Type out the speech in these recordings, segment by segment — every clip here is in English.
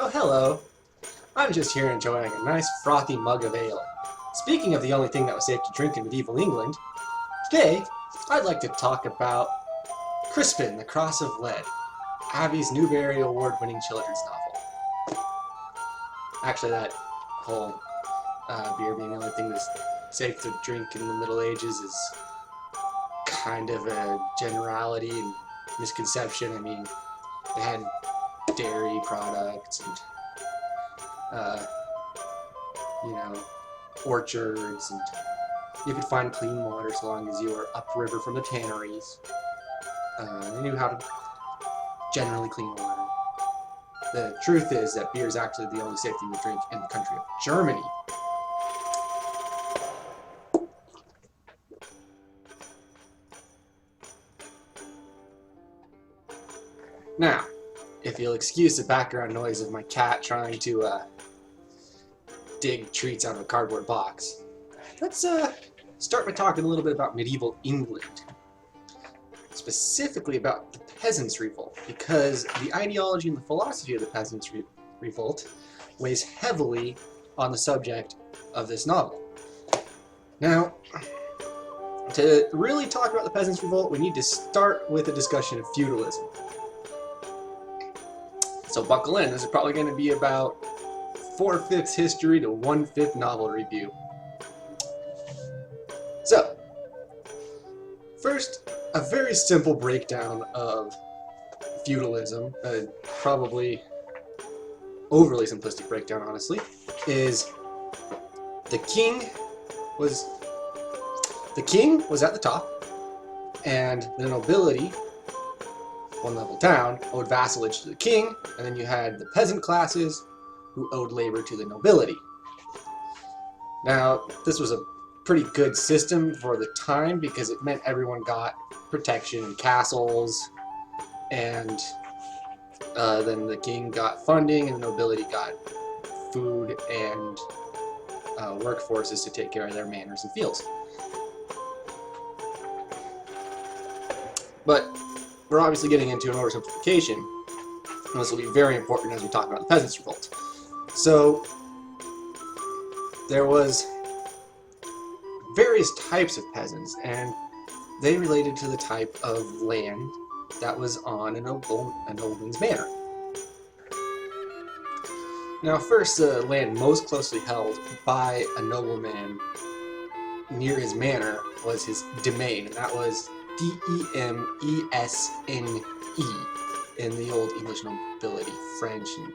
Oh, hello. I'm just here enjoying a nice frothy mug of ale. Speaking of the only thing that was safe to drink in medieval England, today I'd like to talk about Crispin, the Cross of Lead, Abbey's Newbery Award-winning children's novel. Actually, that whole beer being the only thing that's safe to drink in the Middle Ages is kind of a generality and misconception. I mean, they had dairy products and you know, orchards, and you could find clean water as long as you were upriver from the tanneries. They knew how to generally clean water. The truth is that beer is actually the only safe thing to drink in the country of Germany. Now, if you'll excuse the background noise of my cat trying to dig treats out of a cardboard box, let's start by talking a little bit about medieval England. Specifically about the Peasants Revolt, because the ideology and the philosophy of the Peasants Revolt weighs heavily on the subject of this novel. Now, to really talk about the Peasants Revolt, we need to start with a discussion of feudalism. So buckle in, this is probably going to be about 4/5 history to 1/5 novel review. So, first, a very simple breakdown of feudalism, probably overly simplistic breakdown honestly, is the king was at the top, and the nobility, one level down, owed vassalage to the king, and then you had the peasant classes who owed labor to the nobility. Now, this was a pretty good system for the time because it meant everyone got protection and castles, and then the king got funding and the nobility got food and workforces to take care of their manors and fields. But we're obviously getting into an oversimplification, and this will be very important as we talk about the Peasants' Revolt. So, there was various types of peasants, and they related to the type of land that was on a nobleman's manor. Now first, the land most closely held by a nobleman near his manor was his domain, and that was D-E-M-E-S-N-E in the Old English nobility, French, and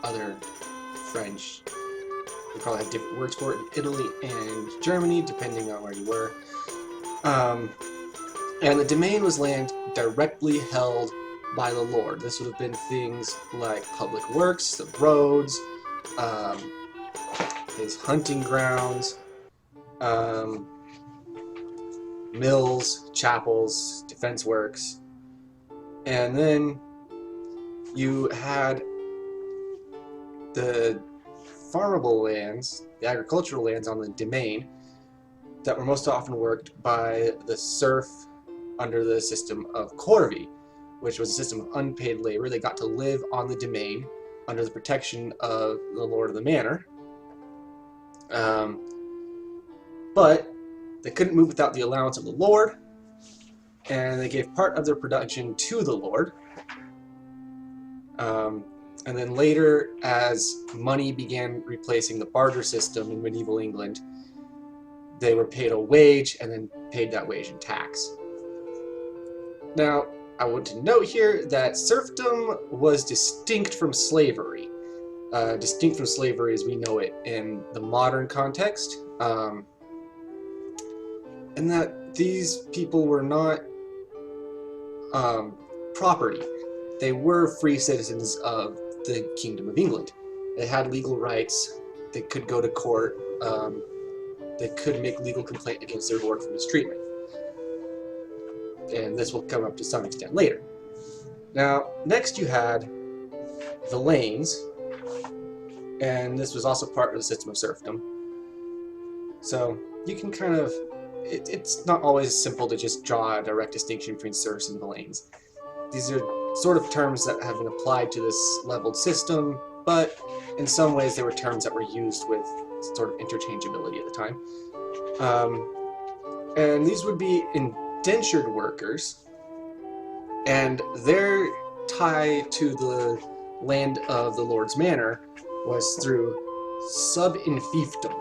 other French. We probably have different words for it in Italy and Germany, depending on where you were. And the domain was land directly held by the lord. This would have been things like public works, the roads, his hunting grounds, mills, chapels, defense works, and then you had the farmable lands, the agricultural lands on the domain that were most often worked by the serf under the system of corvée, which was a system of unpaid labor. They got to live on the domain under the protection of the lord of the manor, but they couldn't move without the allowance of the lord, and they gave part of their production to the lord. And then later, as money began replacing the barter system in medieval England, they were paid a wage and then paid that wage in tax. Now, I want to note here that serfdom was distinct from slavery. Distinct from slavery as we know it in the modern context. And that these people were not property. They were free citizens of the Kingdom of England. They had legal rights. They could go to court. They could make legal complaint against their lord for mistreatment. And this will come up to some extent later. Now, next you had the lanes, and this was also part of the system of serfdom. So you can kind of, it's not always simple to just draw a direct distinction between serfs and villeins. These are sort of terms that have been applied to this leveled system but in some ways they were terms that were used with sort of interchangeability at the time. And these would be indentured workers, and their tie to the land of the Lord's Manor was through sub-in-fiefdom.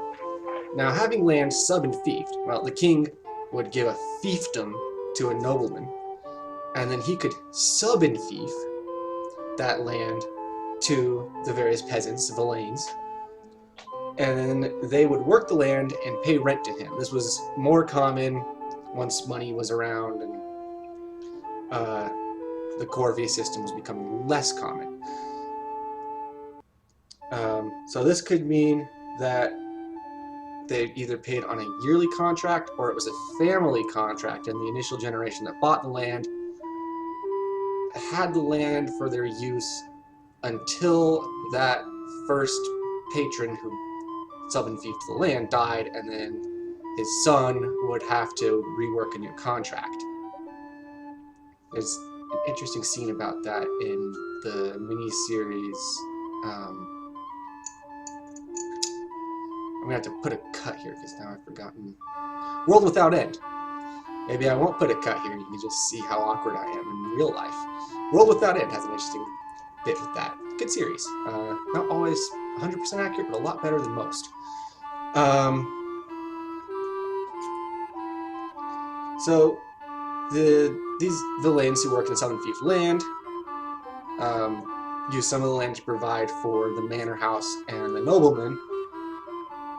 Now, having land sub-in-fiefed, well, the king would give a fiefdom to a nobleman, and then he could sub-in-fief that land to the various peasants, villeins, and then they would work the land and pay rent to him. This was more common once money was around and the corvée system was becoming less common. So this could mean that they either paid on a yearly contract or it was a family contract, and the initial generation that bought the land had the land for their use until that first patron who sub-in-fiefed the land died, and then his son would have to rework a new contract. There's an interesting scene about that in the mini-series. I'm gonna have to put a cut here because now I've forgotten. World Without End. Maybe I won't put a cut here. You can just see how awkward I am in real life. World Without End has an interesting bit with that. Good series. Not always 100% accurate, but a lot better than most. So these villeins who worked in southern fief land used some of the land to provide for the manor house and the noblemen,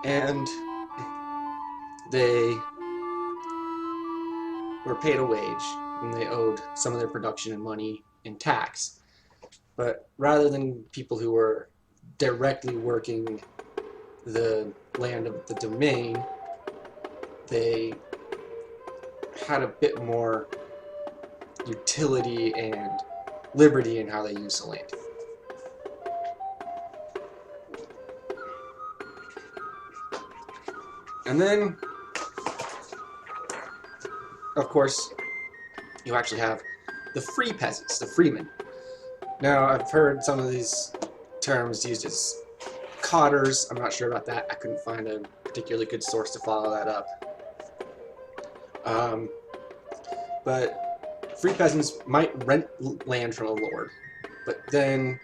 and they were paid a wage, and they owed some of their production and money in tax. But rather than people who were directly working the land of the domain, they had a bit more utility and liberty in how they used the land. And then, of course, you actually have the free peasants, the freemen. Now, I've heard some of these terms used as cotters. I'm not sure about that. I couldn't find a particularly good source to follow that up. But free peasants might rent land from a lord, but then,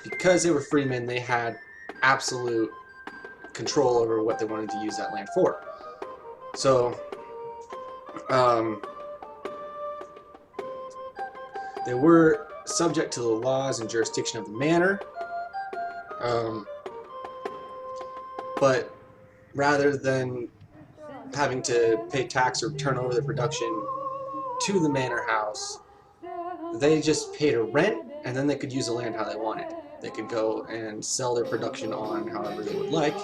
because they were freemen, they had absolute control over what they wanted to use that land for. So, they were subject to the laws and jurisdiction of the manor, but rather than having to pay tax or turn over their production to the manor house, they just paid a rent, and then they could use the land how they wanted. They could go and sell their production on however they would like.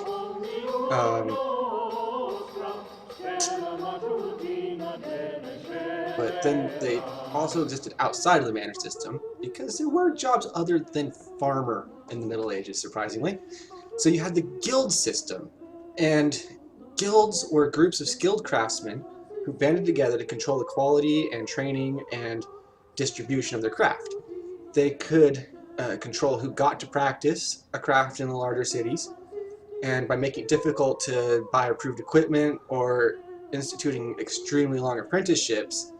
But then they also existed outside of the manor system because there were jobs other than farmer in the Middle Ages, surprisingly. So you had the guild system, and guilds were groups of skilled craftsmen who banded together to control the quality and training and distribution of their craft. They could control who got to practice a craft in the larger cities, and by making it difficult to buy approved equipment or instituting extremely long apprenticeships,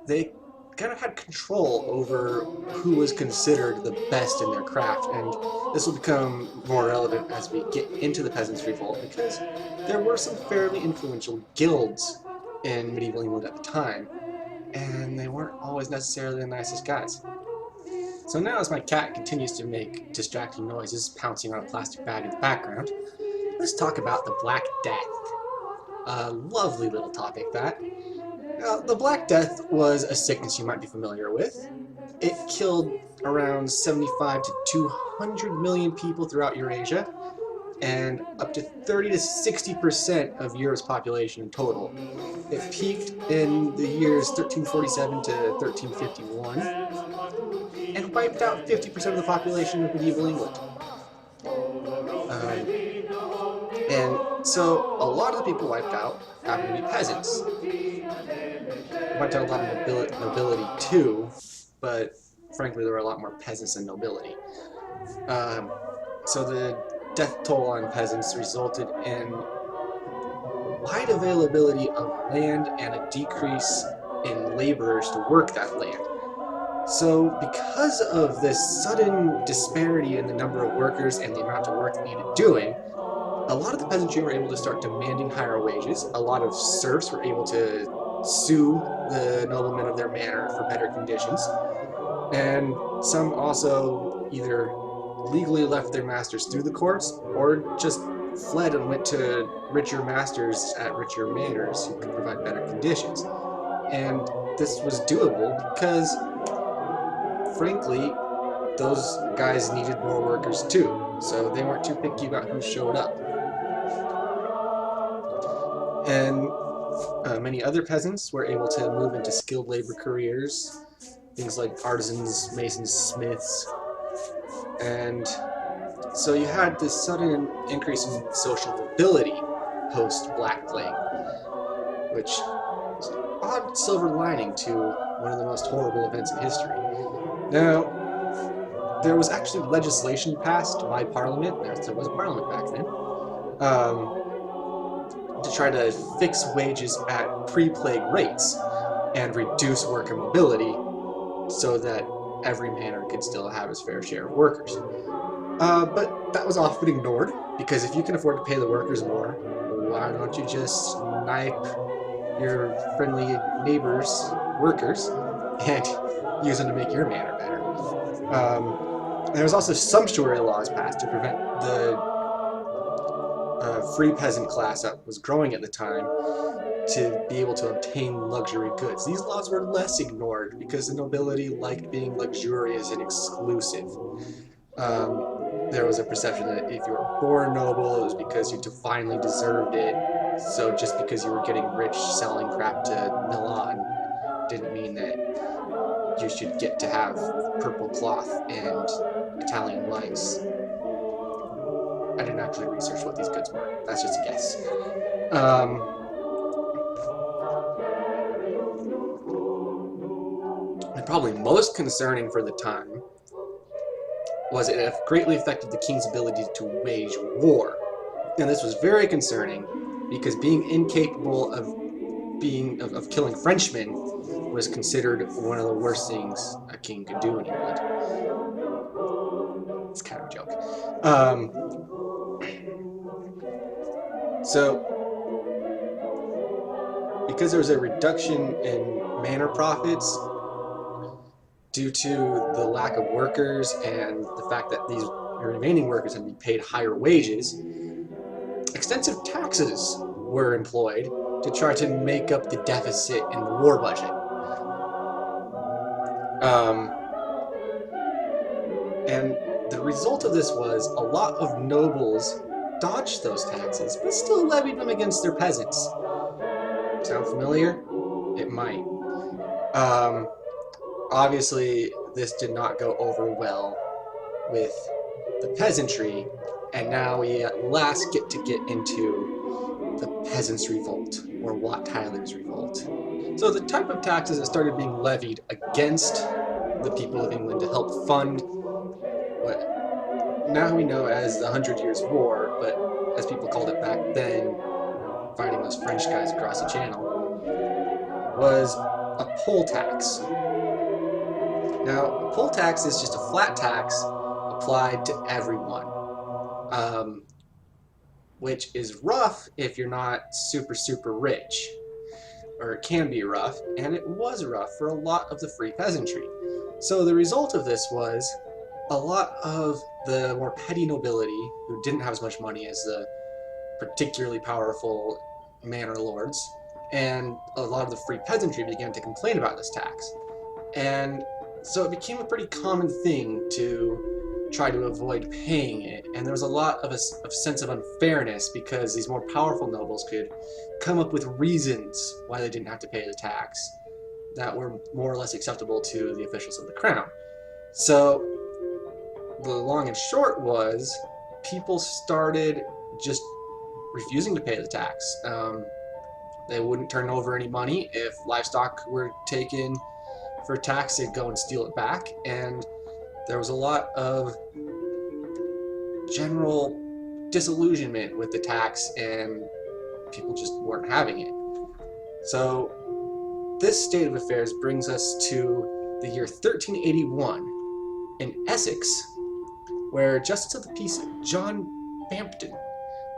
they kind of had control over who was considered the best in their craft. And this will become more relevant as we get into the Peasant Revolt, because there were some fairly influential guilds in medieval England at the time, and they weren't always necessarily the nicest guys. So now, as my cat continues to make distracting noises, pouncing on a plastic bag in the background, let's talk about the Black Death. A lovely little topic, that. Now, the Black Death was a sickness you might be familiar with. It killed around 75 to 200 million people throughout Eurasia, and up to 30 to 60% of Europe's population in total. It peaked in the years 1347 to 1351, and wiped out 50% of the population of medieval England. And so a lot of the people wiped out happened to be peasants. It wiped out a lot of nobility too, but frankly there were a lot more peasants than nobility. So the death toll on peasants resulted in wide availability of land and a decrease in laborers to work that land. So because of this sudden disparity in the number of workers and the amount of work that needed doing, a lot of the peasantry were able to start demanding higher wages. A lot of serfs were able to sue the noblemen of their manor for better conditions. And some also either legally left their masters through the courts or just fled and went to richer masters at richer manors who could provide better conditions. And this was doable because, frankly, those guys needed more workers too, so they weren't too picky about who showed up. And many other peasants were able to move into skilled labor careers, things like artisans, masons, smiths, and so you had this sudden increase in social mobility post-Black Plague, which is an odd silver lining to one of the most horrible events in history. Now, there was actually legislation passed by Parliament, there was a Parliament back then, to try to fix wages at pre-plague rates and reduce worker mobility so that every manor could still have its fair share of workers. But that was often ignored, because if you can afford to pay the workers more, why don't you just snipe your friendly neighbors' workers and use them to make your manor better? There was also sumptuary laws passed to prevent the free peasant class that was growing at the time to be able to obtain luxury goods. These laws were less ignored because the nobility liked being luxurious and exclusive. There was a perception that if you were born noble, it was because you divinely deserved it. So just because you were getting rich selling crap to Milan didn't mean that you should get to have purple cloth and Italian wives. I didn't actually research what these goods were. That's just a guess. And probably most concerning for the time was it greatly affected the king's ability to wage war. And this was very concerning because being incapable of killing Frenchmen was considered one of the worst things a king could do in England. It's kind of a joke. So, because there was a reduction in manor profits due to the lack of workers and the fact that these remaining workers had to be paid higher wages, extensive taxes were employed to try to make up the deficit in the war budget. And the result of this was a lot of nobles dodged those taxes, but still levied them against their peasants. Sound familiar? It might. Obviously, this did not go over well with the peasantry, and now we at last get into the Peasants' Revolt, or Wat Tyler's Revolt. So the type of taxes that started being levied against the people of England to help fund what now we know as the 100 Years' War, but as people called it back then, fighting those French guys across the channel, was a poll tax. Now, a poll tax is just a flat tax applied to everyone, which is rough if you're not super, super rich, or it can be rough, and it was rough for a lot of the free peasantry. So the result of this was a lot of the more petty nobility, who didn't have as much money as the particularly powerful manor lords, and a lot of the free peasantry began to complain about this tax. And so it became a pretty common thing to try to avoid paying it, and there was a lot of a sense of unfairness because these more powerful nobles could come up with reasons why they didn't have to pay the tax that were more or less acceptable to the officials of the crown. So the long and short was people started just refusing to pay the tax. They wouldn't turn over any money. If livestock were taken for tax, they'd go and steal it back, and there was a lot of general disillusionment with the tax, and people just weren't having it. So this state of affairs brings us to the year 1381 in Essex, where Justice of the Peace John Bampton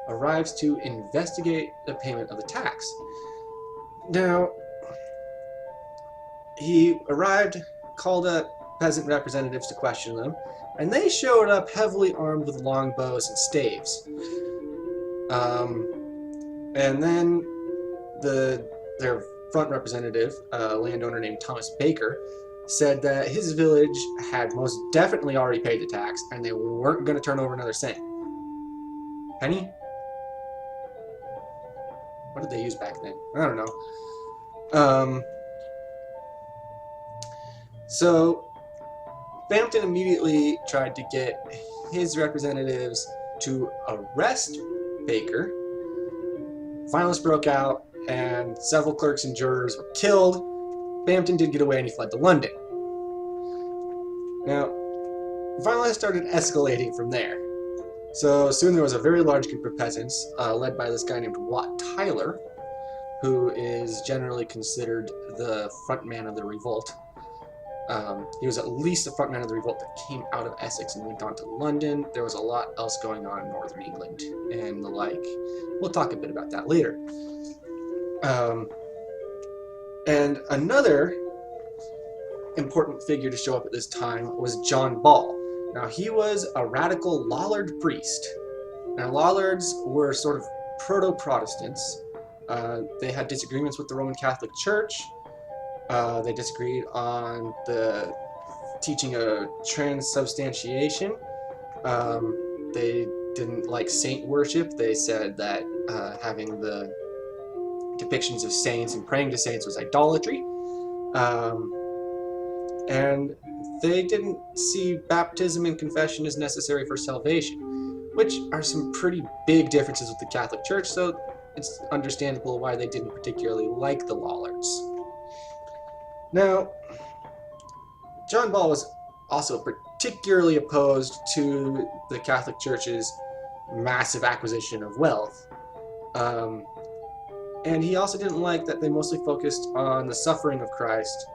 arrives to investigate the payment of the tax. Now, he arrived, called up peasant representatives to question them, and they showed up heavily armed with longbows and staves. And then their front representative, a landowner named Thomas Baker, said that his village had most definitely already paid the tax, and they weren't going to turn over another cent. Penny? What did they use back then? I don't know. So Bampton immediately tried to get his representatives to arrest Baker. Violence broke out, and several clerks and jurors were killed. Bampton did get away, and he fled to London. Now, violence started escalating from there. So soon there was a very large group of peasants, led by this guy named Wat Tyler, who is generally considered the front man of the revolt. He was at least the front man of the revolt that came out of Essex and went on to London. There was a lot else going on in northern England and the like. We'll talk a bit about that later. And another important figure to show up at this time was John Ball. Now, he was a radical Lollard priest. Now, Lollards were sort of proto-Protestants. They had disagreements with the Roman Catholic Church. They disagreed on the teaching of transubstantiation. They didn't like saint worship. They said that having the depictions of saints and praying to saints was idolatry. And they didn't see baptism and confession as necessary for salvation, which are some pretty big differences with the Catholic Church, so it's understandable why they didn't particularly like the Lollards. Now, John Ball was also particularly opposed to the Catholic Church's massive acquisition of wealth. And he also didn't like that they mostly focused on the suffering of Christ,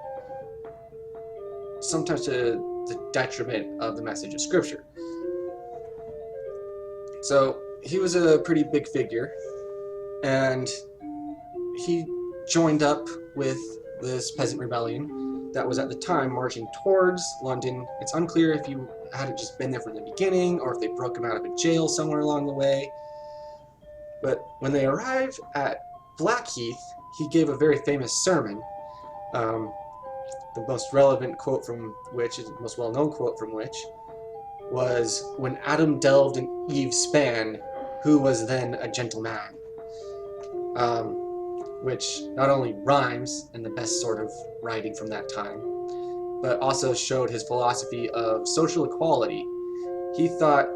sometimes to the detriment of the message of Scripture. So he was a pretty big figure, and he joined up with this peasant rebellion that was at the time marching towards London. It's unclear if he hadn't just been there from the beginning or if they broke him out of a jail somewhere along the way. But when they arrived at Blackheath, he gave a very famous sermon, the most relevant quote from which, the most well-known quote from which, was, "When Adam delved and Eve span, who was then a gentleman?" Which not only rhymes in the best sort of writing from that time, but also showed his philosophy of social equality. He thought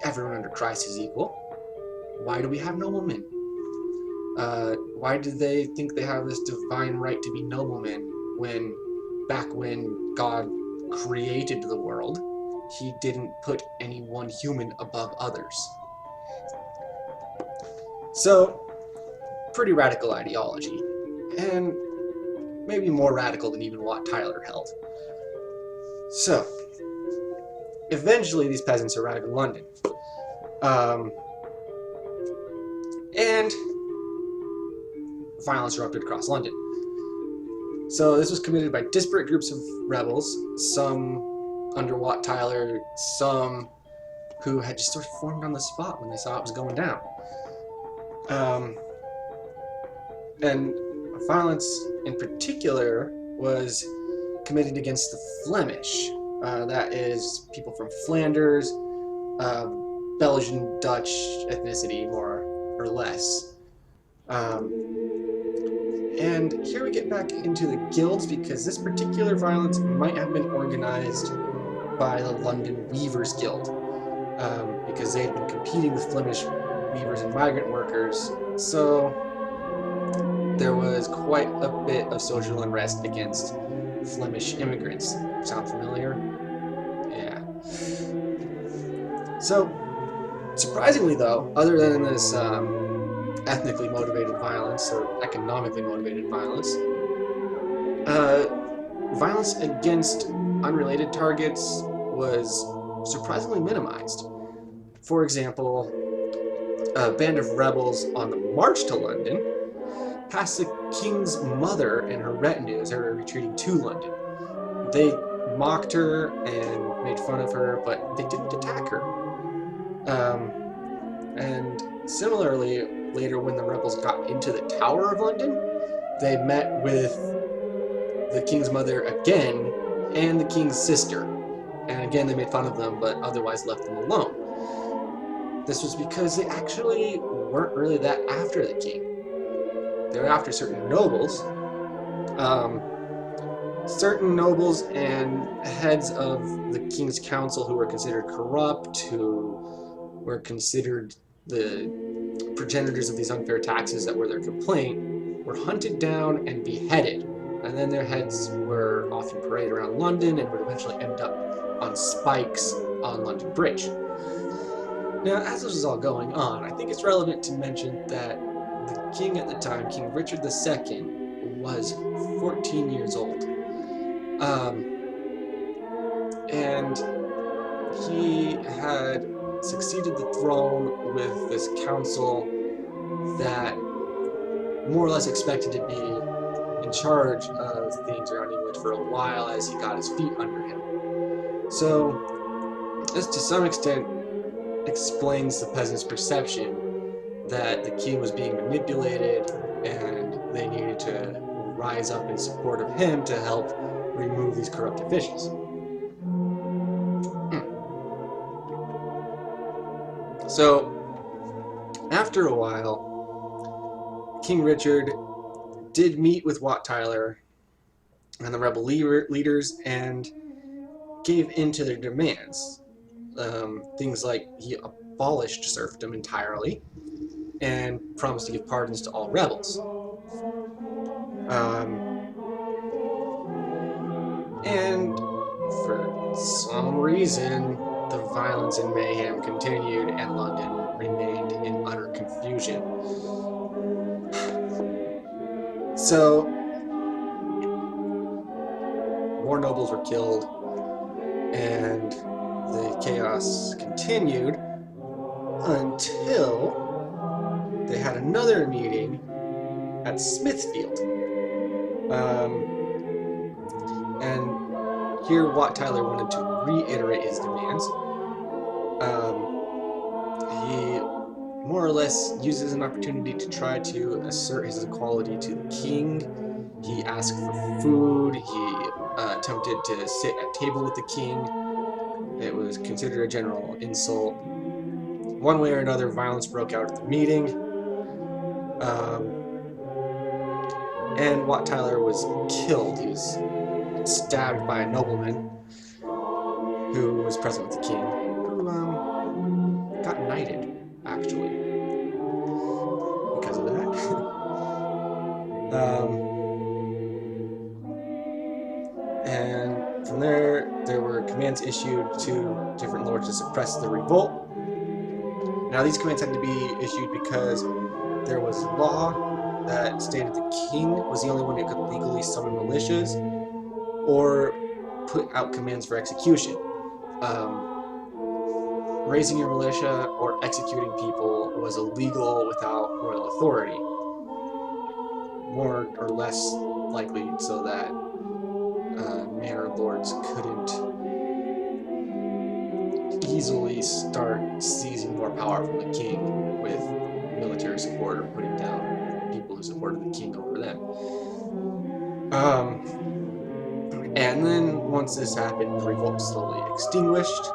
everyone under Christ is equal. Why do we have noblemen? Why do they think they have this divine right to be noblemen when, back when God created the world, he didn't put any one human above others? So, pretty radical ideology, and maybe more radical than even Wat Tyler held. So, eventually these peasants arrive in London. And violence erupted across London. So this was committed by disparate groups of rebels, some under Wat Tyler, some who had just sort of formed on the spot when they saw it was going down. And violence in particular was committed against the Flemish. That is people from Flanders, Belgian, Dutch ethnicity, more or less. And here we get back into the guilds, because this particular violence might have been organized by the London Weavers Guild, because they had been competing with Flemish weavers and migrant workers, so there was quite a bit of social unrest against Flemish immigrants. Sound familiar? Yeah. So, Surprisingly, though, other than this ethnically motivated violence or economically motivated violence, violence against unrelated targets was surprisingly minimized. For example, a band of rebels on the march to London passed the king's mother and her retinue as they were retreating to London. They mocked her and made fun of her, but they didn't attack her. And similarly, later when the rebels got into the Tower of London, they met with the king's mother again and the king's sister. And again, they made fun of them, but otherwise left them alone. This was because they actually weren't really that after the king. They were after certain nobles. Certain nobles and heads of the king's council who were considered corrupt, who were considered the progenitors of these unfair taxes that were their complaint, were hunted down and beheaded. And then their heads were often paraded around London and would eventually end up on spikes on London Bridge. Now, as this was all going on, I think it's relevant to mention that the king at the time, King Richard II, was 14 years old. And he had succeeded the throne with this council that more or less expected to be in charge of things around England for a while as he got his feet under him. So, this to some extent explains the peasants' perception that the king was being manipulated and they needed to rise up in support of him to help remove these corrupt officials. So, after a while, King Richard did meet with Wat Tyler and the rebel leaders and gave in to their demands. Things like he abolished serfdom entirely and promised to give pardons to all rebels. And for some reason, the violence and mayhem continued and London remained in utter confusion. So, more nobles were killed, and the chaos continued until they had another meeting at Smithfield. And here Wat Tyler wanted to reiterate his demands. He more or less uses an opportunity to try to assert his equality to the king. He asked for food. He attempted to sit at table with the king. It was considered a general insult. One way or another, violence broke out at the meeting. And Wat Tyler was killed. He was stabbed by a nobleman who was present with the king, who got knighted, actually, because of that. And from there were commands issued to different lords to suppress the revolt. Now, these commands had to be issued because there was law that stated the king was the only one who could legally summon militias or put out commands for execution. Raising your militia or executing people was illegal without royal authority. More or less likely so that manor lords couldn't easily start seizing more power from the king with military support or putting down people who supported the king over them. And then once this happened, the revolt slowly extinguished.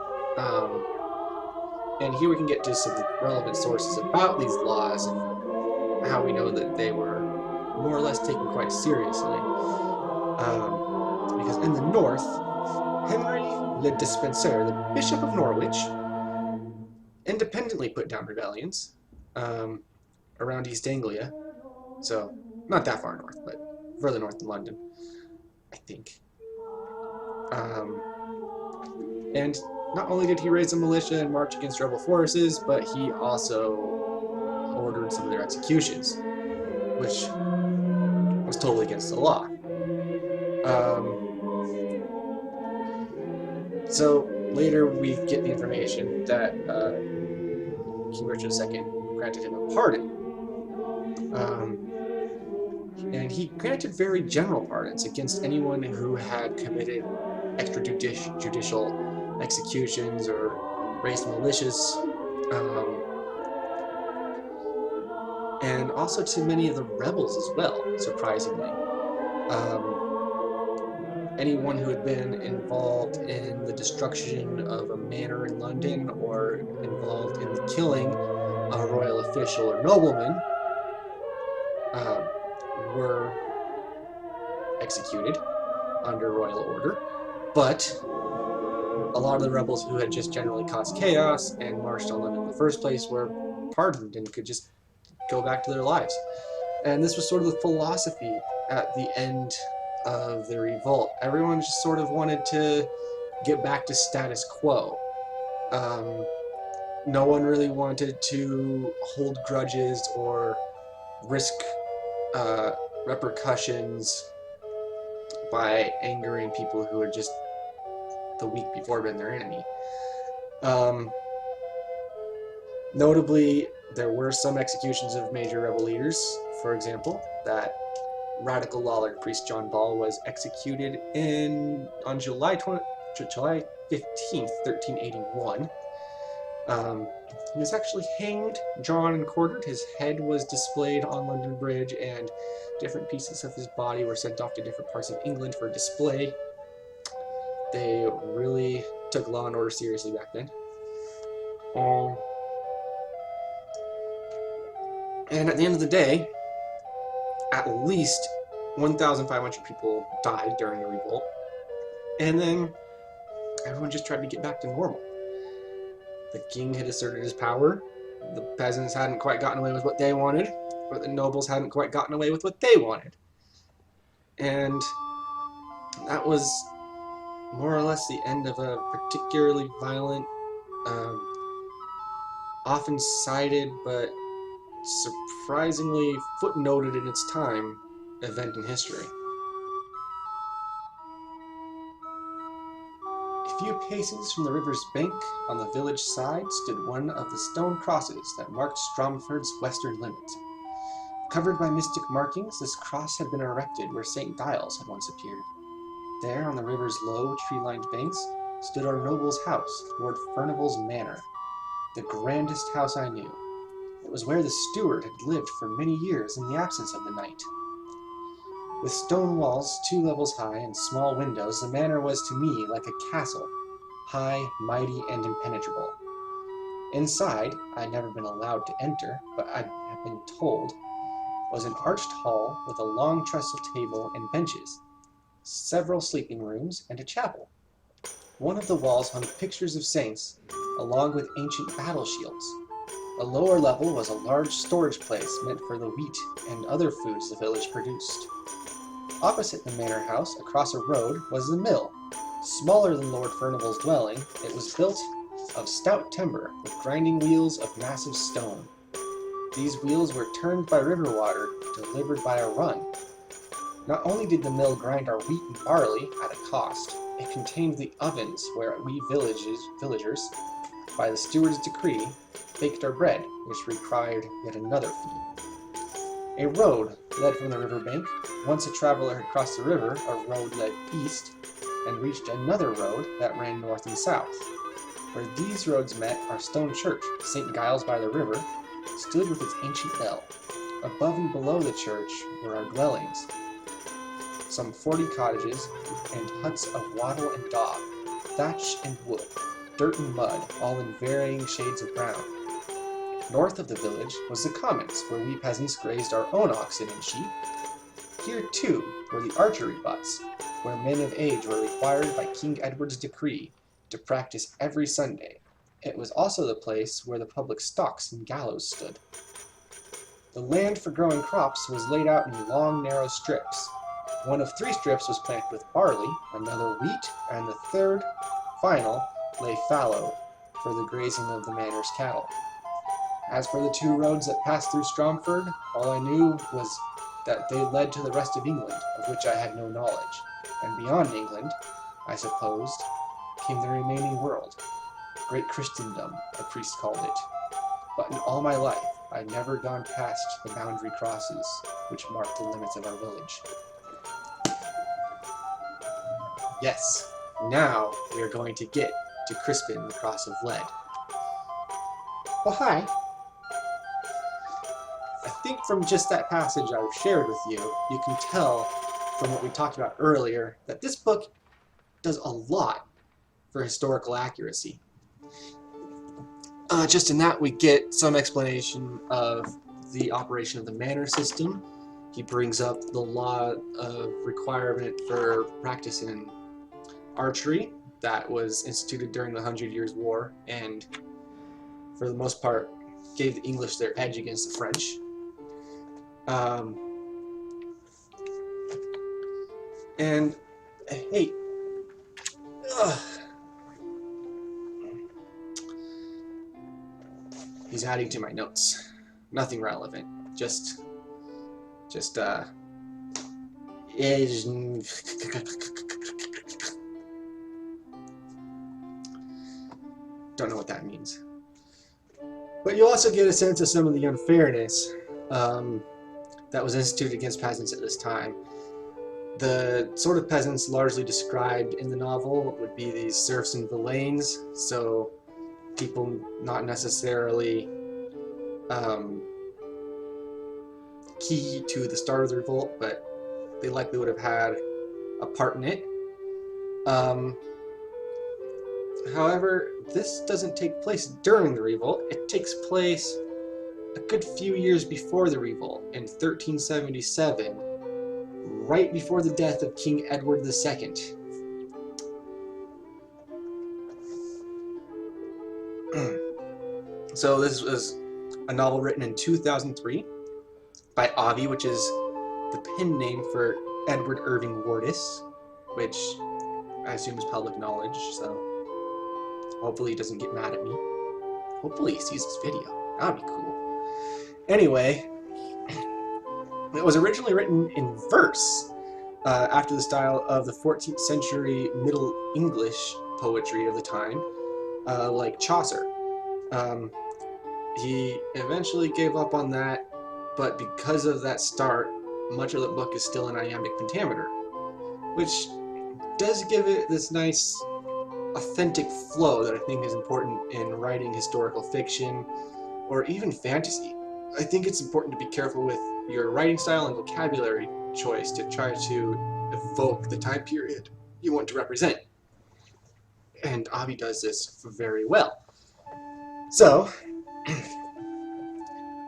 And here we can get to some relevant sources about these laws and how we know that they were more or less taken quite seriously. Because in the north, Henry le Despencer, the Bishop of Norwich, independently put down rebellions around East Anglia. So, not that far north, but further north than London, I think. And not only did he raise a militia and march against rebel forces, but he also ordered some of their executions, which was totally against the law. So later we get the information that King Richard II granted him a pardon. And he granted very general pardons against anyone who had committed extrajudicial executions or raised militias, and also to many of the rebels as well, surprisingly. Anyone who had been involved in the destruction of a manor in London or involved in the killing of a royal official or nobleman were executed under royal order, but a lot of the rebels who had just generally caused chaos and marched on London in the first place were pardoned and could just go back to their lives. And this was sort of the philosophy at the end of the revolt. Everyone just sort of wanted to get back to status quo. No one really wanted to hold grudges or risk repercussions by angering people who had just the week before been their enemy. Notably, there were some executions of major rebel leaders. For example, that radical Lollard priest John Ball was executed on July 15th, 1381. He was actually hanged, drawn, and quartered. His head was displayed on London Bridge, and different pieces of his body were sent off to different parts of England for display. They really took law and order seriously back then. And at the end of the day, at least 1,500 people died during the revolt. And then everyone just tried to get back to normal. The king had asserted his power. The peasants hadn't quite gotten away with what they wanted, but the nobles hadn't quite gotten away with what they wanted. And that was more or less the end of a particularly violent, often cited but surprisingly footnoted in its time event in history. A few paces from the river's bank on the village side stood one of the stone crosses that marked Stromford's western limit. Covered by mystic markings, this cross had been erected where St. Giles had once appeared. There, on the river's low, tree-lined banks, stood our noble's house, Lord Furnival's manor, the grandest house I knew. It was where the steward had lived for many years in the absence of the knight. With stone walls 2 levels high and small windows, the manor was to me like a castle, high, mighty, and impenetrable. Inside, I had never been allowed to enter, but I had been told, was an arched hall with a long trestle table and benches, several sleeping rooms, and a chapel. One of the walls hung pictures of saints, along with ancient battle shields. A lower level was a large storage place meant for the wheat and other foods the village produced. Opposite the manor house, across a road, was the mill. Smaller than Lord Furnival's dwelling, it was built of stout timber with grinding wheels of massive stone. These wheels were turned by river water, delivered by a run. Not only did the mill grind our wheat and barley at a cost, it contained the ovens where we villagers, by the steward's decree, baked our bread, which required yet another fee. A road led from the river bank. Once a traveler had crossed the river, a road led east and reached another road that ran north and south. Where these roads met, our stone church, St. Giles by the river, stood with its ancient bell. Above and below the church were our dwellings, some 40 cottages and huts of wattle and daub, thatch and wood, dirt and mud, all in varying shades of brown. North of the village was the commons, where we peasants grazed our own oxen and sheep. Here, too, were the archery butts, where men of age were required by King Edward's decree to practice every Sunday. It was also the place where the public stocks and gallows stood. The land for growing crops was laid out in long, narrow strips. One of 3 strips was planted with barley, another wheat, and the third, final, lay fallow for the grazing of the manor's cattle. As for the 2 roads that passed through Stromford, all I knew was that they led to the rest of England, of which I had no knowledge. And beyond England, I supposed, came the remaining world. Great Christendom, a priest called it. But in all my life, I'd never gone past the boundary crosses which marked the limits of our village. Yes, now we are going to get to Crispin, the Cross of Lead. Well, hi. I think from just that passage I've shared with you, you can tell from what we talked about earlier that this book does a lot for historical accuracy. Just in that we get some explanation of the operation of the manor system. He brings up the law of requirement for practice in archery that was instituted during the 100 Years' War and for the most part gave the English their edge against the French. And hey, he's adding to my notes. Nothing relevant. Just don't know what that means. But you also get a sense of some of the unfairness that was instituted against peasants at this time. The sort of peasants largely described in the novel would be these serfs and villeins, so people not necessarily key to the start of the revolt, but they likely would have had a part in it. However, this doesn't take place during the revolt. It takes place a good few years before the revolt, in 1377, right before the death of King Edward II. So this was a novel written in 2003 by Avi, which is the pen name for Edward Irving Wardis, which I assume is public knowledge, so hopefully he doesn't get mad at me. Hopefully he sees this video. That would be cool. Anyway, it was originally written in verse after the style of the 14th century Middle English poetry of the time, like Chaucer. He eventually gave up on that, but because of that start, much of the book is still in iambic pentameter, which does give it this nice authentic flow that I think is important in writing historical fiction or even fantasy. I think it's important to be careful with your writing style and vocabulary choice to try to evoke the time period you want to represent. And Avi does this very well. So,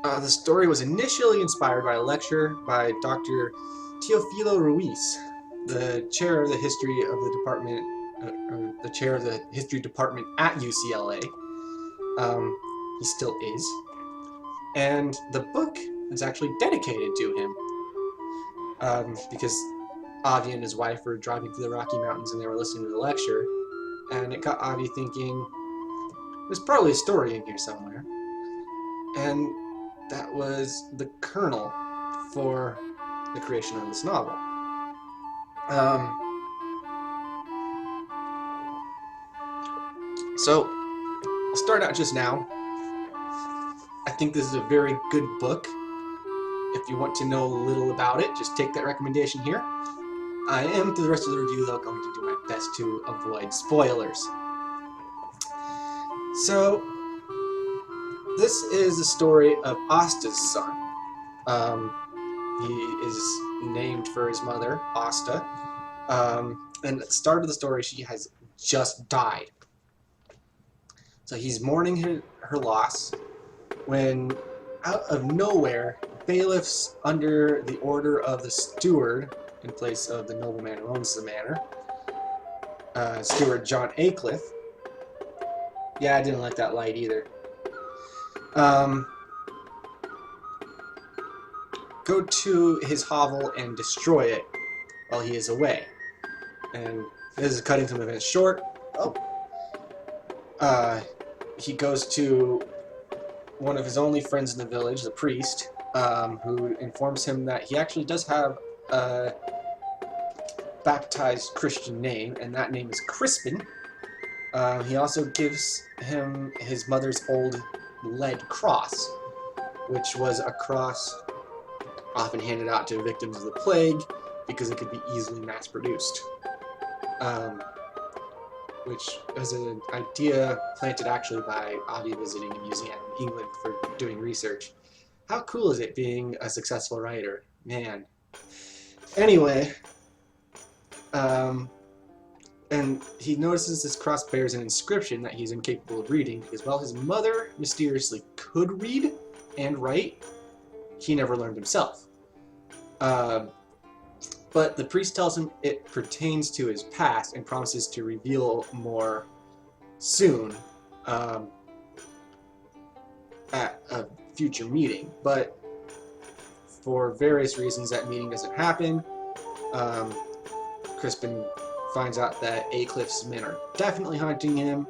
the story was initially inspired by a lecture by Dr. Teofilo Ruiz, the chair of the history of the department, the chair of the history department at UCLA. He still is. And the book is actually dedicated to him, because Avi and his wife were driving through the Rocky Mountains and they were listening to the lecture, and it got Avi thinking, there's probably a story in here somewhere. And that was the kernel for the creation of this novel. So, I'll start out just now. I think this is a very good book. If you want to know a little about it, just take that recommendation here. I am, through the rest of the review, though, going to do my best to avoid spoilers. So, this is the story of Asta's son. He is named for his mother, Asta. And at the start of the story, she has just died. So he's mourning her loss when, out of nowhere, bailiffs under the order of the steward, in place of the nobleman who owns the manor, Steward John Aycliffe. Yeah, I didn't like that light either. Go to his hovel and destroy it while he is away. And this is cutting some events short. Oh, uh, he goes to one of his only friends in the village, the priest, who informs him that he actually does have a baptized Christian name, and that name is Crispin. He also gives him his mother's old lead cross, which was a cross often handed out to victims of the plague because it could be easily mass-produced. Which was an idea planted actually by Avi visiting a museum in England for doing research. How cool is it being a successful writer? Man. Anyway, and he notices this cross bears an inscription that he's incapable of reading because while his mother mysteriously could read and write, he never learned himself. But the priest tells him it pertains to his past and promises to reveal more soon at a future meeting. But for various reasons, that meeting doesn't happen. Crispin finds out that Aycliffe's men are definitely hunting him,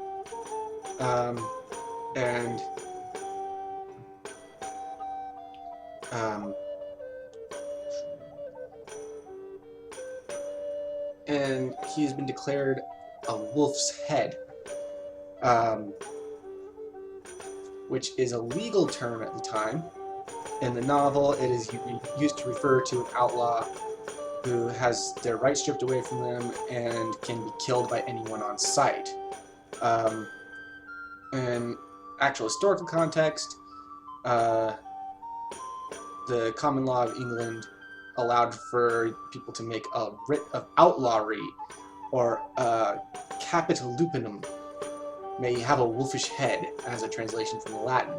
and he's been declared a wolf's head, which is a legal term at the time. In the novel, it is used to refer to an outlaw who has their rights stripped away from them and can be killed by anyone on sight. In actual historical context, the common law of England allowed for people to make a writ of outlawry, or capita lupinum, may have a wolfish head, as a translation from the Latin.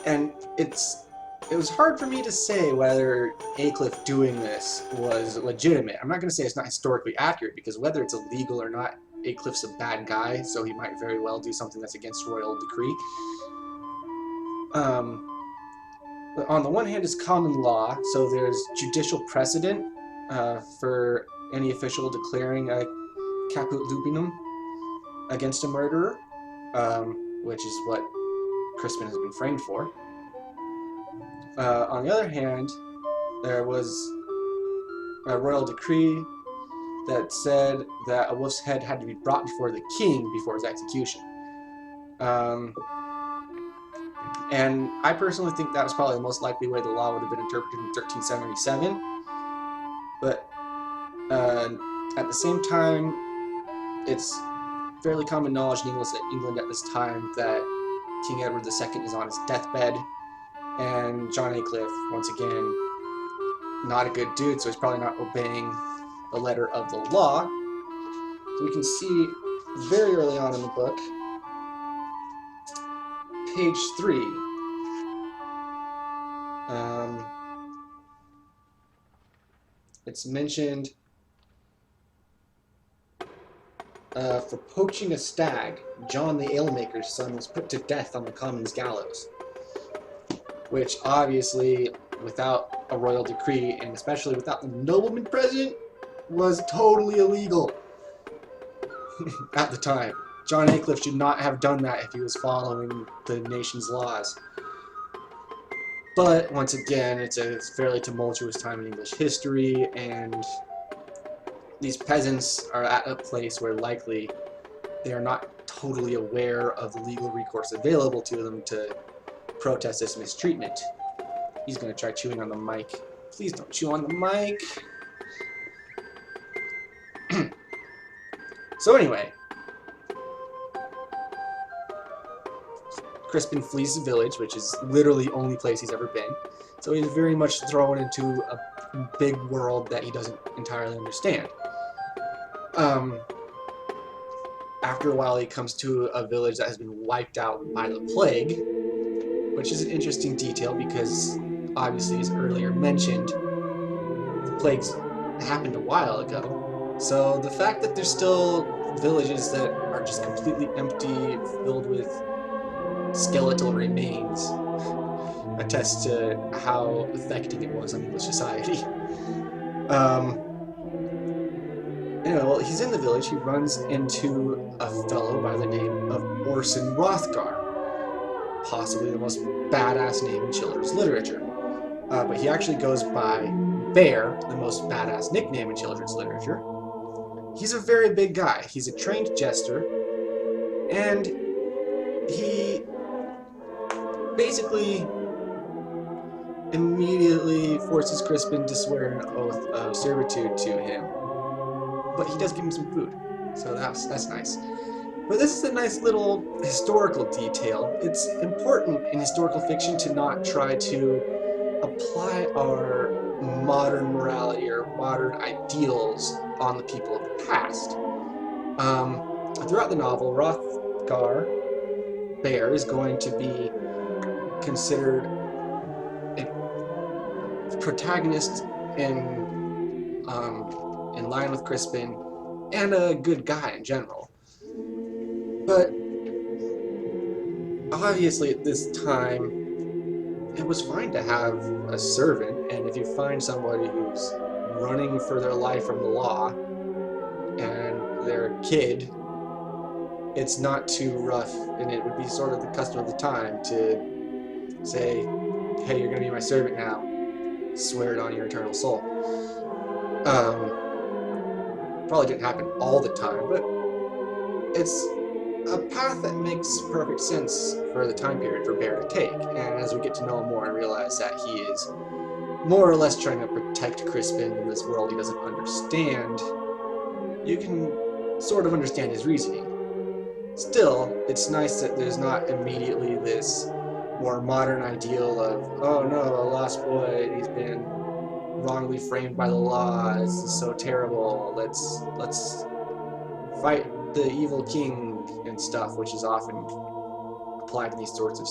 And it was hard for me to say whether Aycliffe doing this was legitimate. I'm not going to say it's not historically accurate, because whether it's illegal or not, Aycliffe's a bad guy, so he might very well do something that's against royal decree. But on the one hand, it's common law, so there's judicial precedent for any official declaring a caput lupinum against a murderer, which is what Crispin has been framed for. On the other hand, there was a royal decree that said that a wolf's head had to be brought before the king before his execution. And I personally think that was probably the most likely way the law would have been interpreted in 1377. But at the same time, it's fairly common knowledge in England at this time that King Edward II is on his deathbed, and John Aycliffe, once again, not a good dude, so he's probably not obeying the letter of the law. So we can see very early on in the book, page 3, it's mentioned for poaching a stag, John the alemaker's son was put to death on the Commons gallows, which obviously, without a royal decree, and especially without the nobleman present, was totally illegal at the time. John Aycliffe should not have done that if he was following the nation's laws. But, once again, it's a fairly tumultuous time in English history, and these peasants are at a place where likely they are not totally aware of the legal recourse available to them to protest this mistreatment. He's going to try chewing on the mic. Please don't chew on the mic. So anyway, Crispin flees the village, which is literally the only place he's ever been. So he's very much thrown into a big world that he doesn't entirely understand. After a while, he comes to a village that has been wiped out by the plague, which is an interesting detail because, obviously, as earlier mentioned, the plagues happened a while ago. So the fact that there's still villages that are just completely empty, filled with skeletal remains, attests to how effective it was on English society. Anyway, while he's in the village, he runs into a fellow by the name of Orson Rothgar, possibly the most badass name in children's literature. But he actually goes by Bear, the most badass nickname in children's literature. He's a very big guy. He's a trained jester, and he basically immediately forces Crispin to swear an oath of servitude to him. But he does give him some food, so that's nice. But this is a nice little historical detail. It's important in historical fiction to not try to apply our modern morality or modern ideals on the people of the past. Throughout the novel, Rothgar Bear is going to be considered a protagonist in line with Crispin, and a good guy in general. But obviously at this time, it was fine to have a servant, and if you find somebody who's running for their life from the law, and they're a kid, it's not too rough, and it would be sort of the custom of the time to say, hey, you're going to be my servant now. Swear it on your eternal soul. Probably didn't happen all the time, but it's a path that makes perfect sense for the time period for Bear to take. And as we get to know him more and realize that he is more or less trying to protect Crispin in this world he doesn't understand, you can sort of understand his reasoning. Still, it's nice that there's not immediately this more modern ideal of, oh no, a lost boy, he's been wrongly framed by the law, this is so terrible, let's fight the evil king and stuff, which is often applied in these sorts of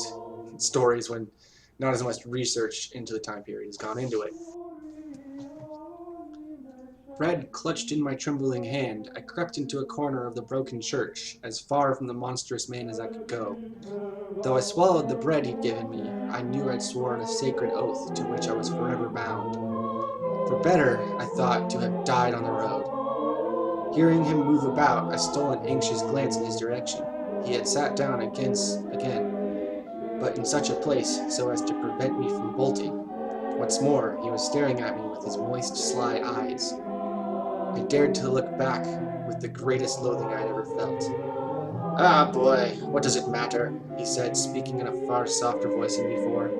stories when not as much research into the time period has gone into it. Bread clutched in my trembling hand, I crept into a corner of the broken church, as far from the monstrous man as I could go. Though I swallowed the bread he'd given me, I knew I'd sworn a sacred oath to which I was forever bound. For better, I thought, to have died on the road. Hearing him move about, I stole an anxious glance in his direction. He had sat down again, but in such a place so as to prevent me from bolting. What's more, he was staring at me with his moist, sly eyes. I dared to look back with the greatest loathing I'd ever felt. Ah, boy, what does it matter? He said, speaking in a far softer voice than before.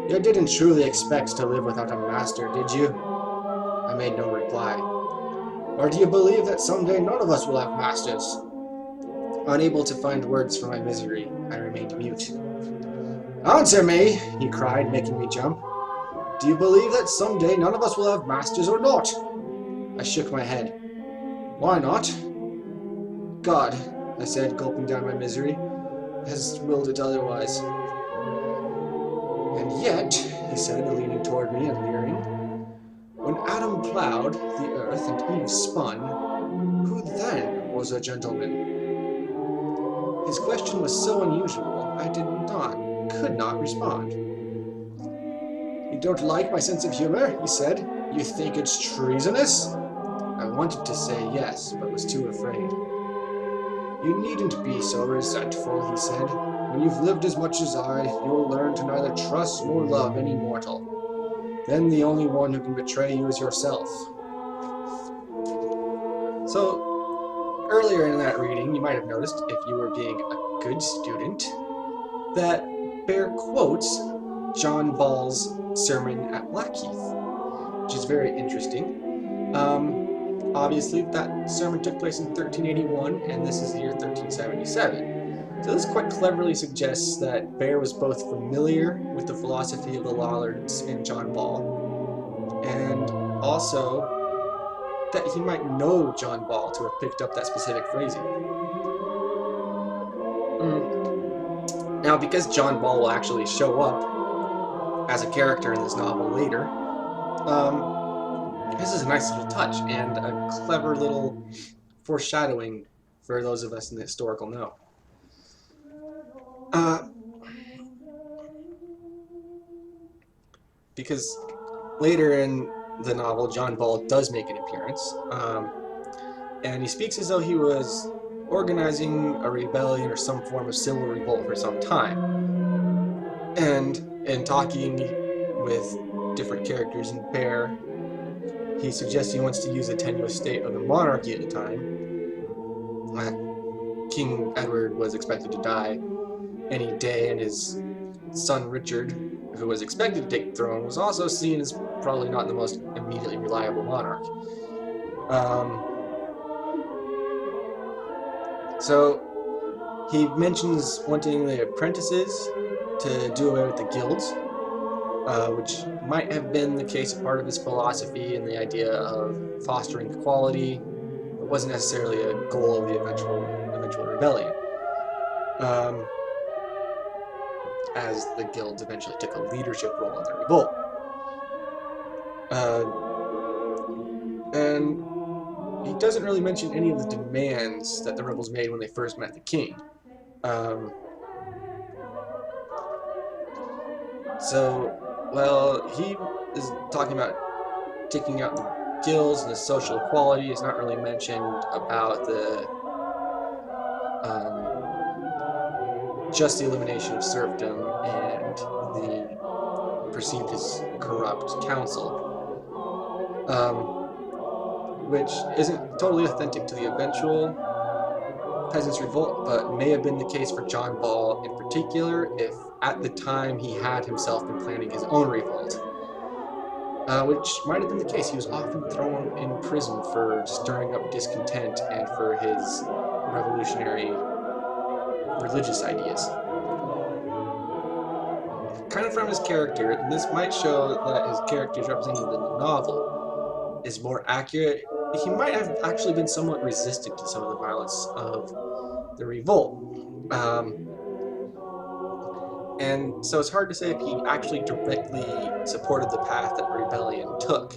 You didn't truly expect to live without a master, did you? I made no reply. Or do you believe that someday none of us will have masters? Unable to find words for my misery, I remained mute. Answer me, he cried, making me jump. Do you believe that someday none of us will have masters or not? I shook my head. Why not? God, I said, gulping down my misery, has willed it otherwise. And yet, he said, leaning toward me and leering, when Adam plowed the earth and Eve spun, who then was a gentleman? His question was so unusual, I could not respond. You don't like my sense of humor, he said. You think it's treasonous? I wanted to say yes, but was too afraid. You needn't be so resentful, he said. When you've lived as much as I, you'll learn to neither trust nor love any mortal. Then the only one who can betray you is yourself. So, earlier in that reading, you might have noticed, if you were being a good student, that Bear quotes John Ball's sermon at Blackheath, which is very interesting. Obviously, that sermon took place in 1381, and this is the year 1377. So this quite cleverly suggests that Bear was both familiar with the philosophy of the Lollards and John Ball, and also that he might know John Ball to have picked up that specific phrasing. Now, because John Ball will actually show up as a character in this novel later, this is a nice little touch and a clever little foreshadowing for those of us in the historical know. Because later in the novel, John Ball does make an appearance. and he speaks as though he was organizing a rebellion or some form of civil revolt for some time. And in talking with different characters in Bear, he suggests he wants to use the tenuous state of the monarchy at the time. King Edward was expected to die any day, and his son Richard, who was expected to take the throne, was also seen as probably not the most immediately reliable monarch. So he mentions wanting the apprentices to do away with the guilds, which might have been the case, a part of his philosophy and the idea of fostering equality. It wasn't necessarily a goal of the eventual rebellion, as the guilds eventually took a leadership role in the revolt. And he doesn't really mention any of the demands that the rebels made when they first met the king. Well, he is talking about taking out the guilds and the social equality. It's not really mentioned about the just the elimination of serfdom and the perceived as corrupt council, which isn't totally authentic to the eventual Peasants' Revolt, but may have been the case for John Ball in particular, if at the time he had himself been planning his own revolt, which might have been the case. He was often thrown in prison for stirring up discontent and for his revolutionary religious ideas. Kind of from his character, and this might show that his character is represented in the novel is more accurate. He might have actually been somewhat resistant to some of the violence of the revolt. And so it's hard to say if he actually directly supported the path that the rebellion took.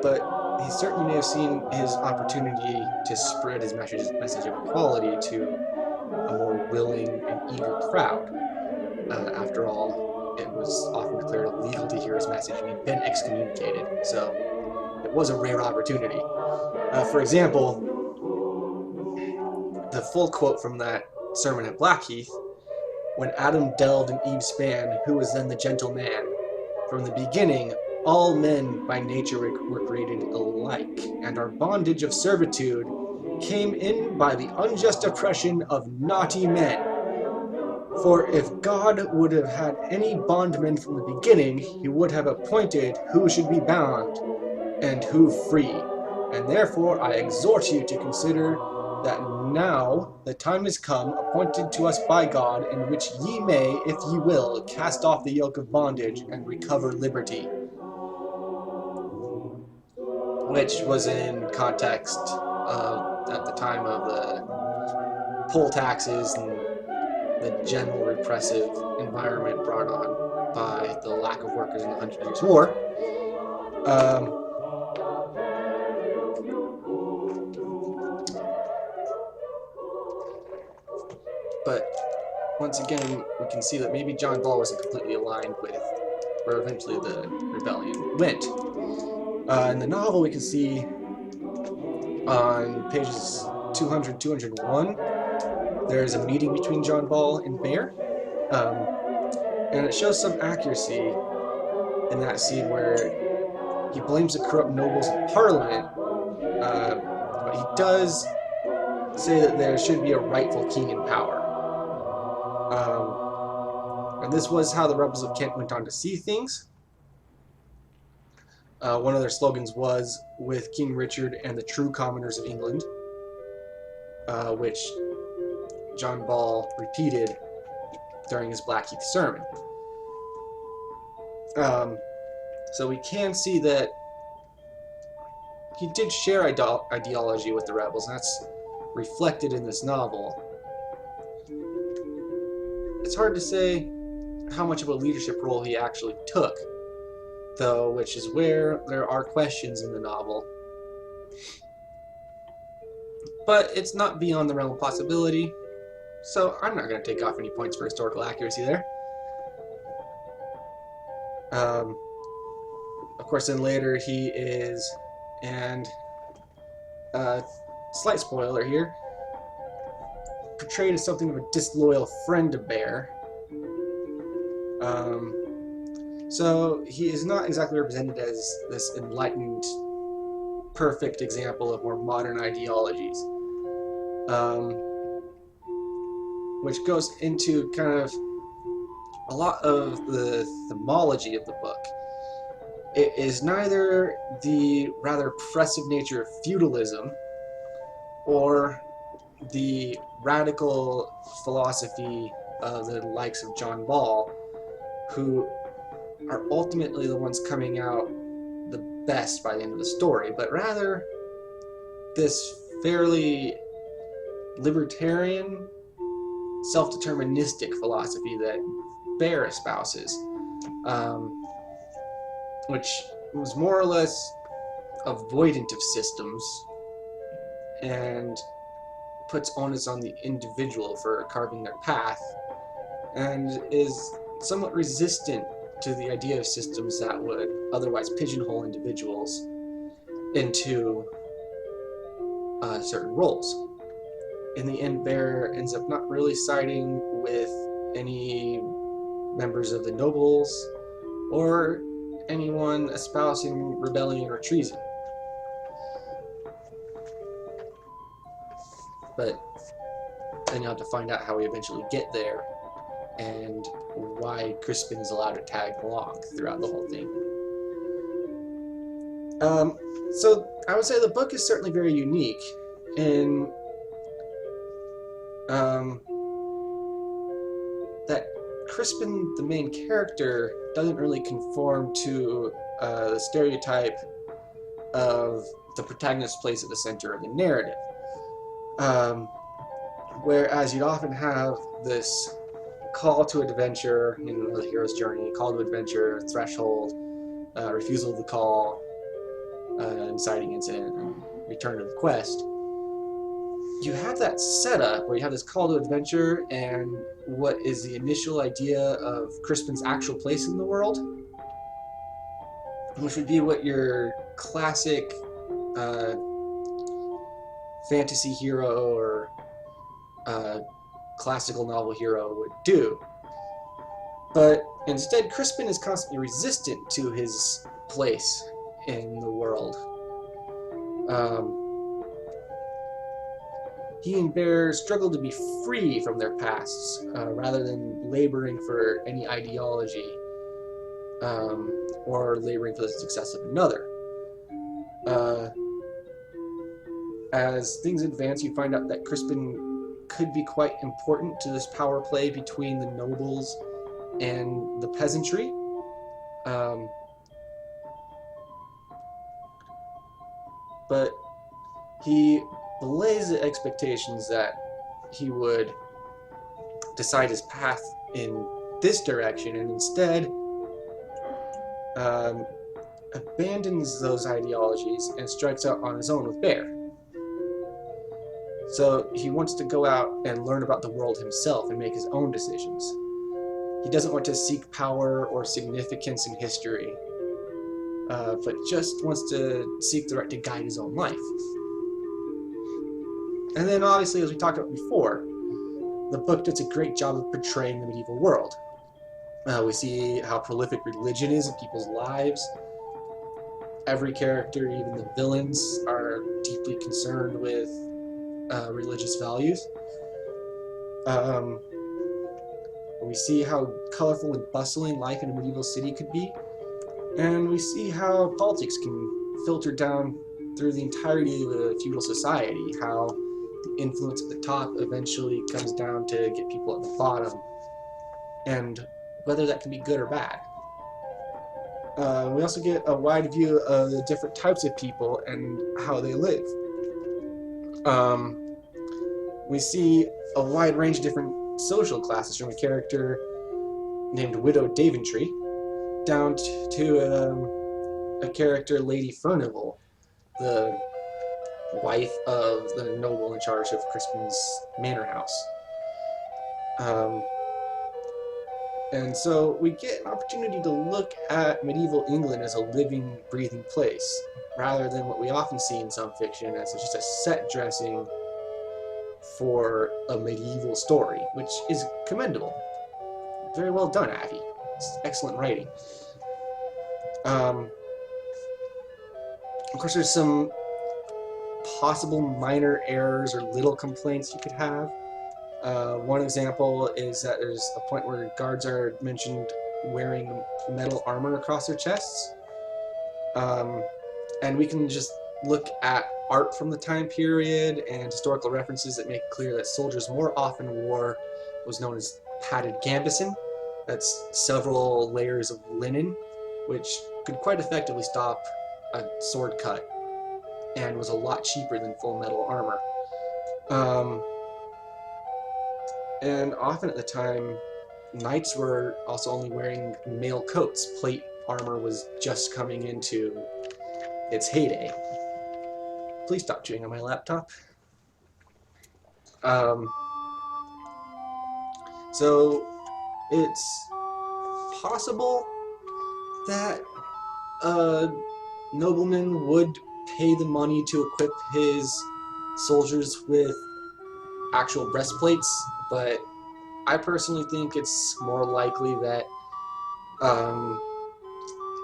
But he certainly may have seen his opportunity to spread his message of equality to a more willing and eager crowd. After all, it was often declared illegal to hear his message, and he'd been excommunicated, so it was a rare opportunity. For example, the full quote from that sermon at Blackheath: "When Adam delved in Eve's span, who was then the gentle man? From the beginning, all men by nature were created alike, and our bondage of servitude came in by the unjust oppression of naughty men. For if God would have had any bondmen from the beginning, he would have appointed who should be bound and who free. And therefore I exhort you to consider that now the time is come, appointed to us by God, in which ye may, if ye will, cast off the yoke of bondage and recover liberty." Which was in context at the time of the poll taxes and the general repressive environment brought on by the lack of workers in the 100 Years' War. But once again, we can see that maybe John Ball wasn't completely aligned with where eventually the rebellion went. In the novel, we can see on pages 200, 201, there's a meeting between John Ball and Bear, and it shows some accuracy in that scene where he blames the corrupt nobles in Parliament, but he does say that there should be a rightful king in power. And this was how the rebels of Kent went on to see things. One of their slogans was, "With King Richard and the true commoners of England," which John Ball repeated during his Blackheath sermon. So we can see that he did share ideology with the rebels, and that's reflected in this novel. It's hard to say how much of a leadership role he actually took, though, which is where there are questions in the novel. But it's not beyond the realm of possibility, so I'm not going to take off any points for historical accuracy there. Of course, then later he is, and Slight spoiler here, portrayed as something of a disloyal friend to Bear. So he is not exactly represented as this enlightened, perfect example of more modern ideologies, which goes into kind of a lot of the themology of the book. It is neither the rather oppressive nature of feudalism or the radical philosophy of the likes of John Ball, who are ultimately the ones coming out the best by the end of the story, but rather this fairly libertarian, self-deterministic philosophy that Bear espouses, which was more or less avoidant of systems and puts onus on the individual for carving their path, and is somewhat resistant to the idea of systems that would otherwise pigeonhole individuals into certain roles. In the end, Bear ends up not really siding with any members of the nobles or anyone espousing rebellion or treason. But then you'll have to find out how we eventually get there and why Crispin is allowed to tag along throughout the whole thing. So I would say the book is certainly very unique in that Crispin, the main character, doesn't really conform to the stereotype of the protagonist's place at the center of the narrative. Whereas you'd often have this call to adventure in the hero's journey, call to adventure, threshold, refusal of the call, inciting incident, and return to the quest. You have that setup where you have this call to adventure and what is the initial idea of Crispin's actual place in the world, which would be what your classic fantasy hero or classical novel hero would do. But instead, Crispin is constantly resistant to his place in the world. He and Bear struggle to be free from their pasts, rather than laboring for any ideology, or laboring for the success of another. As things advance, you find out that Crispin could be quite important to this power play between the nobles and the peasantry. But he belays the expectations that he would decide his path in this direction, and instead abandons those ideologies and strikes out on his own with Bear. So he wants to go out and learn about the world himself and make his own decisions. He doesn't want to seek power or significance in history, but just wants to seek the right to guide his own life. And then obviously, as we talked about before, the book does a great job of portraying the medieval world. We see how prolific religion is in people's lives. Every character, even the villains, are deeply concerned with religious values. We see how colorful and bustling life in a medieval city could be. And we see how politics can filter down through the entirety of a feudal society, how the influence at the top eventually comes down to get people at the bottom, and whether that can be good or bad. We also get a wide view of the different types of people and how they live. We see a wide range of different social classes, from a character named Widow Daventry down to a character, Lady Furnival, the wife of the noble in charge of Crispin's manor house. And so we get an opportunity to look at medieval England as a living, breathing place, rather than what we often see in some fiction as just a set dressing for a medieval story, which is commendable. Very well done, Avi. It's excellent writing. Of course, there's some possible minor errors or little complaints you could have. One example is that there's a point where guards are mentioned wearing metal armor across their chests. And we can just look at art from the time period and historical references that make it clear that soldiers more often wore what was known as padded gambeson. That's several layers of linen, which could quite effectively stop a sword cut and was a lot cheaper than full metal armor. And often at the time, knights were also only wearing mail coats. Plate armor was just coming into its heyday. Please stop chewing on my laptop. So it's possible that a nobleman would pay the money to equip his soldiers with actual breastplates, but I personally think it's more likely that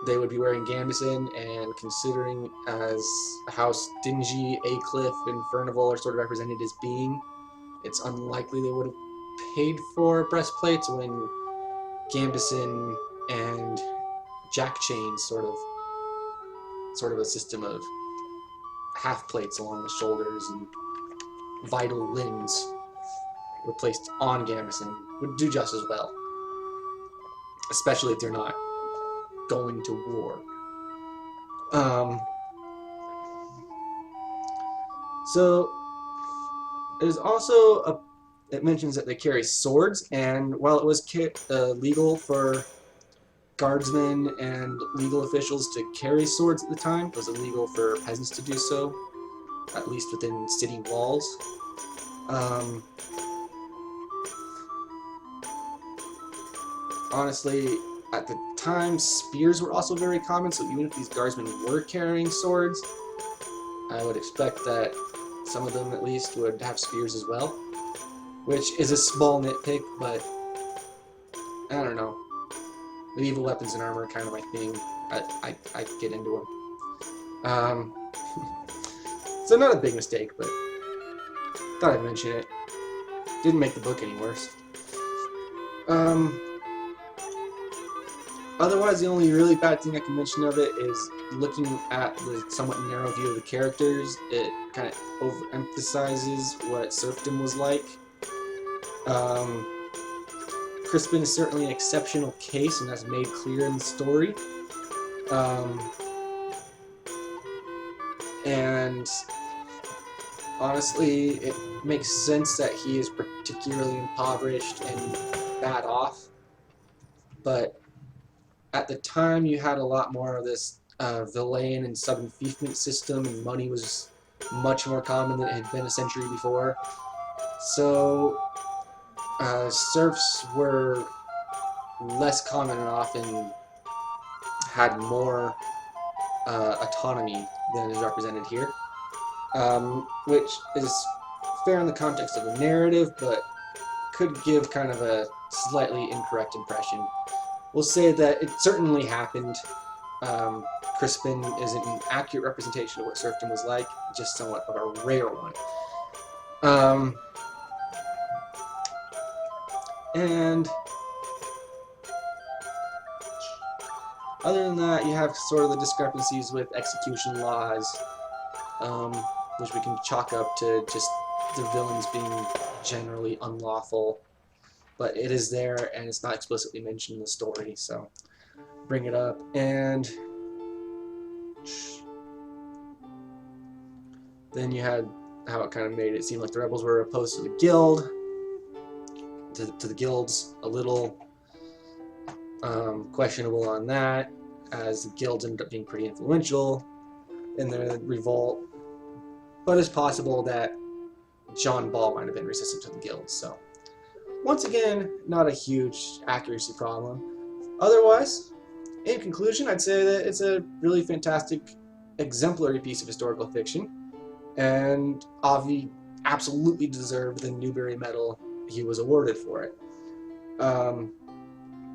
they would be wearing gambeson, and considering as how stingy Aycliffe and Furnival are sort of represented as being, it's unlikely they would have paid for breastplates when gambeson and jack chains sort of a system of half plates along the shoulders and vital limbs were placed on gambeson would do just as well, especially if they're not going to war. So there's also it mentions that they carry swords, and while it was legal for guardsmen and legal officials to carry swords at the time, it was illegal for peasants to do so, at least within city walls. Honestly, at the time, spears were also very common, so even if these guardsmen were carrying swords, I would expect that some of them at least would have spears as well, which is a small nitpick, but I don't know. Medieval weapons and armor are kind of my thing. I get into them. So not a big mistake, but thought I'd mention it. Didn't make the book any worse. Otherwise, the only really bad thing I can mention of it is looking at the somewhat narrow view of the characters. It kind of overemphasizes what serfdom was like. Crispin is certainly an exceptional case, and that's made clear in the story. And honestly, it makes sense that he is particularly impoverished and bad off. But at the time, you had a lot more of this villein and sub-enfeoffment system, and money was much more common than it had been a century before. So serfs were less common and often had more autonomy than is represented here, which is fair in the context of the narrative, but could give kind of a slightly incorrect impression. We'll say that it certainly happened. Crispin isn't an accurate representation of what serfdom was like, just somewhat of a rare one. And other than that, you have sort of the discrepancies with execution laws, which we can chalk up to just the villains being generally unlawful. But it is there, and it's not explicitly mentioned in the story, so bring it up. And then you had how it kind of made it seem like the rebels were opposed to the guild, to the guilds, a little questionable on that, as the guilds ended up being pretty influential in the revolt. But it's possible that John Ball might have been resistant to the guilds, so Once again, not a huge accuracy problem. Otherwise, in conclusion, I'd say that it's a really fantastic, exemplary piece of historical fiction, and Avi absolutely deserved the Newbery Medal he was awarded for it.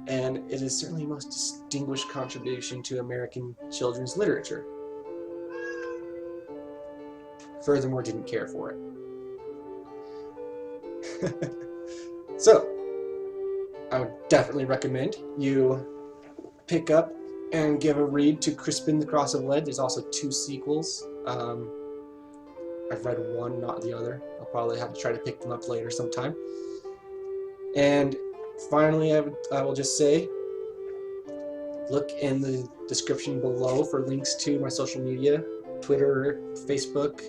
And it is certainly the most distinguished contribution to American children's literature. Furthermore, didn't care for it. So, I would definitely recommend you pick up and give a read to Crispin, the Cross of Lead. There's also 2 sequels. I've read one, not the other. I'll probably have to try to pick them up later sometime. And finally, I will just say, look in the description below for links to my social media, Twitter, Facebook,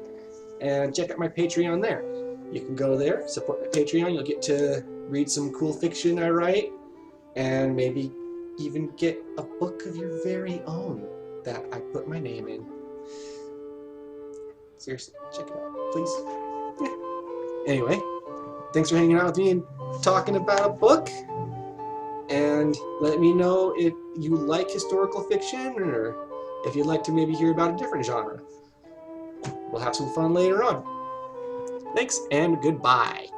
and check out my Patreon there. You can go there, support my Patreon, you'll get to read some cool fiction I write, and maybe even get a book of your very own that I put my name in. Seriously, check it out, please. Yeah. Anyway, thanks for hanging out with me and talking about a book. And let me know if you like historical fiction or if you'd like to maybe hear about a different genre. We'll have some fun later on. Thanks and goodbye.